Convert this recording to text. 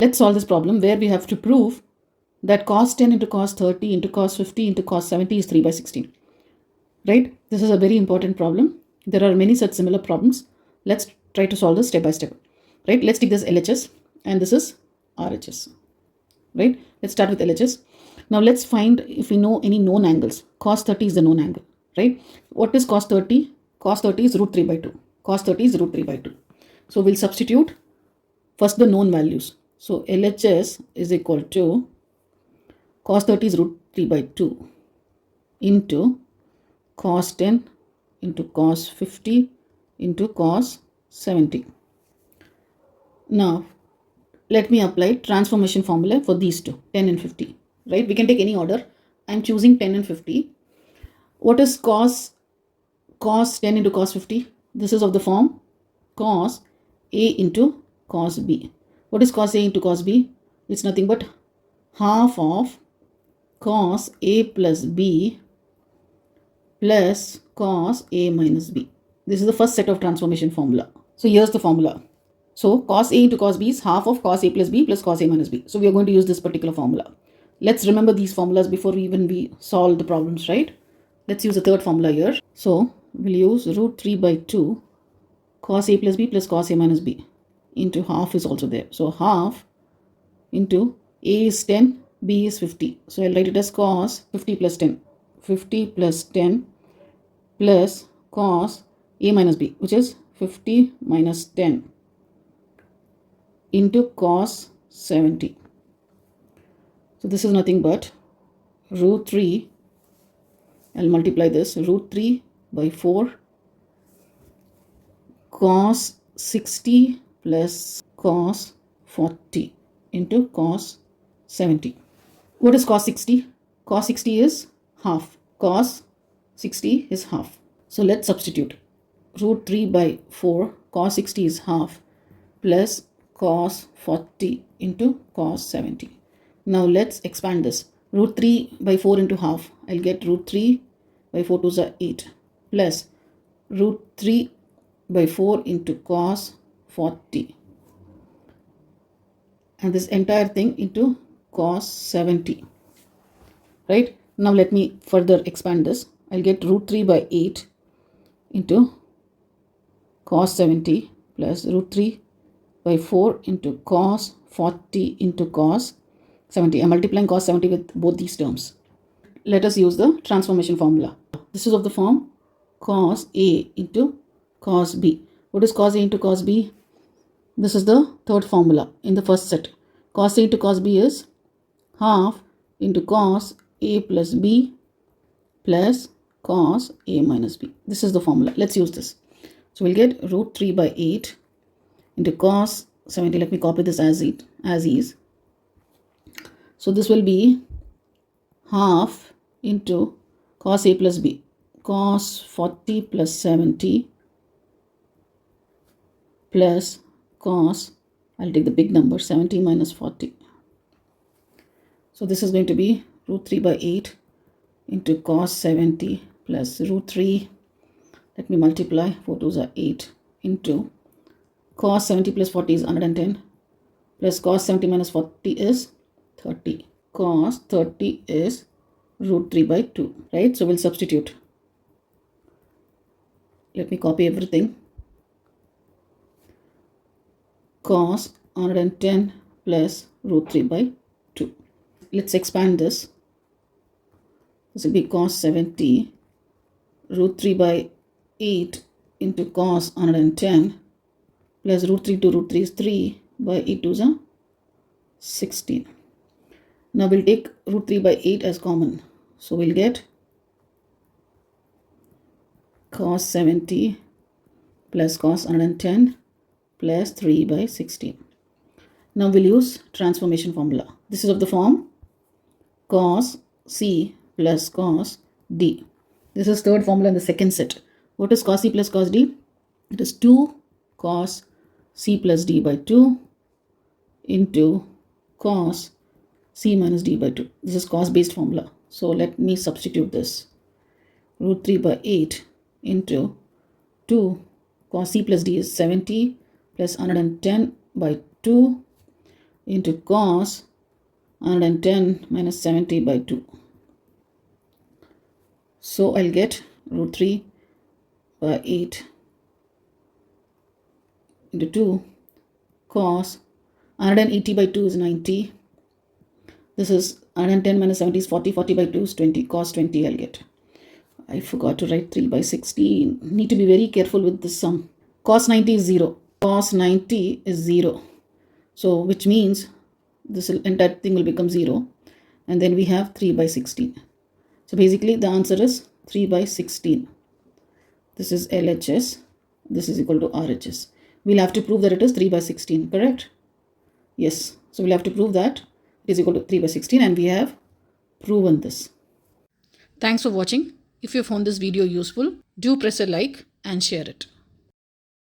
Let's solve this problem where we have to prove that cos 10 into cos 30 into cos 50 into cos 70 is 3 by 16. Right? This is a very important problem. There are many such similar problems. Let's try to solve this step by step. Right? Let's take this LHS and this is RHS. Right? Let's start with LHS. Now let's find if we know any known angles. Cos 30 is the known angle. Right? What is cos 30? Cos 30 is root 3 by 2. Cos 30 is root 3 by 2. So we'll substitute first the known values. So LHS is equal to cos 30 is root 3 by 2 into cos 10 into cos 50 into cos 70. Now let me apply transformation formula for these two, 10 and 50. Right? We can take any order. I'm choosing 10 and 50. What is cos 10 into cos 50? This is of the form cos A into cos B. What is cos A into cos B? It's nothing but half of cos A plus B plus cos A minus B. This is the first set of transformation formula. So here's the formula. So cos A into cos B is half of cos A plus B plus cos A minus B. So we are going to use this particular formula. Let's remember these formulas before we solve the problems, right? Let's use the third formula here. So we'll use root 3 by 2 cos A plus B plus cos A minus B into half is also there. So half into A is 10, B is 50. So I'll write it as cos 50 plus 10. 50 plus 10 plus cos A minus B, which is 50 minus 10 into cos 70. So this is nothing but root 3. I'll multiply this root 3 by 4 cos 60 plus cos 40 into cos 70. What is cos 60? Cos 60 is half. Cos 60 is half. So let's substitute. Root 3 by 4 cos 60 is half plus cos 40 into cos 70. Now let's expand this. Root 3 by 4 into half. I'll get root 3 by 4 to the 8 plus root 3 by 4 into cos 40. And this entire thing into cos 70. Right? Now let me further expand this. I'll get root 3 by 8 into cos 70 plus root 3 by 4 into cos 40 into cos 70. I'm multiplying cos 70 with both these terms. Let us use the transformation formula. This is of the form cos A into cos B. What is cos A into cos B? This is the third formula in the first set. Cos A into cos B is half into cos A plus B plus cos A minus B. This is the formula. Let's use this. So we'll get root 3 by 8 into cos 70. Let me copy this as is. So this will be half into cos A plus B, cos 40 plus 70 plus cos, I'll take the big number, 70 minus 40. So this is going to be root 3 by 8 into cos 70 plus root 3. Let me multiply. 4 2s are 8 into cos 70 plus 40 is 110 plus cos 70 minus 40 is 30. Cos 30 is root 3 by 2. Right? So we'll substitute. Let me copy everything. Cos 110 plus root 3 by 2. Let's expand this. This will be cos 70 root 3 by 8 into cos 110 plus root 3 to root 3 is 3 by 8 to the 16. Now we'll take root 3 by 8 as common. So we'll get cos 70 plus cos 110 plus 3 by 16. Now we'll use transformation formula. This is of the form cos C plus cos D. This is third formula in the second set. What is cos C plus cos D? It is 2 cos C plus D by 2 into cos C minus D by 2. This is cos based formula. So let me substitute this. Root 3 by 8 into 2 cos C plus D is 70 plus 110 by 2 into cos 110 minus 70 by 2. So I'll get root 3 by 8 into 2 cos 180 by 2 is 90. This is 110 minus 70 is 40. 40 by 2 is 20. Cos 20 I'll get. I forgot to write 3 by 16. Need to be very careful with this sum. Cos 90 is 0. Cos 90 is 0. So which means this entire thing will become 0. And then we have 3 by 16. So basically the answer is 3 by 16. This is LHS. This is equal to RHS. We'll have to prove that it is 3 by 16, correct? Yes. So we'll have to prove that it is equal to 3 by 16 and we have proven this. Thanks for watching. If you found this video useful, do press a like and share it.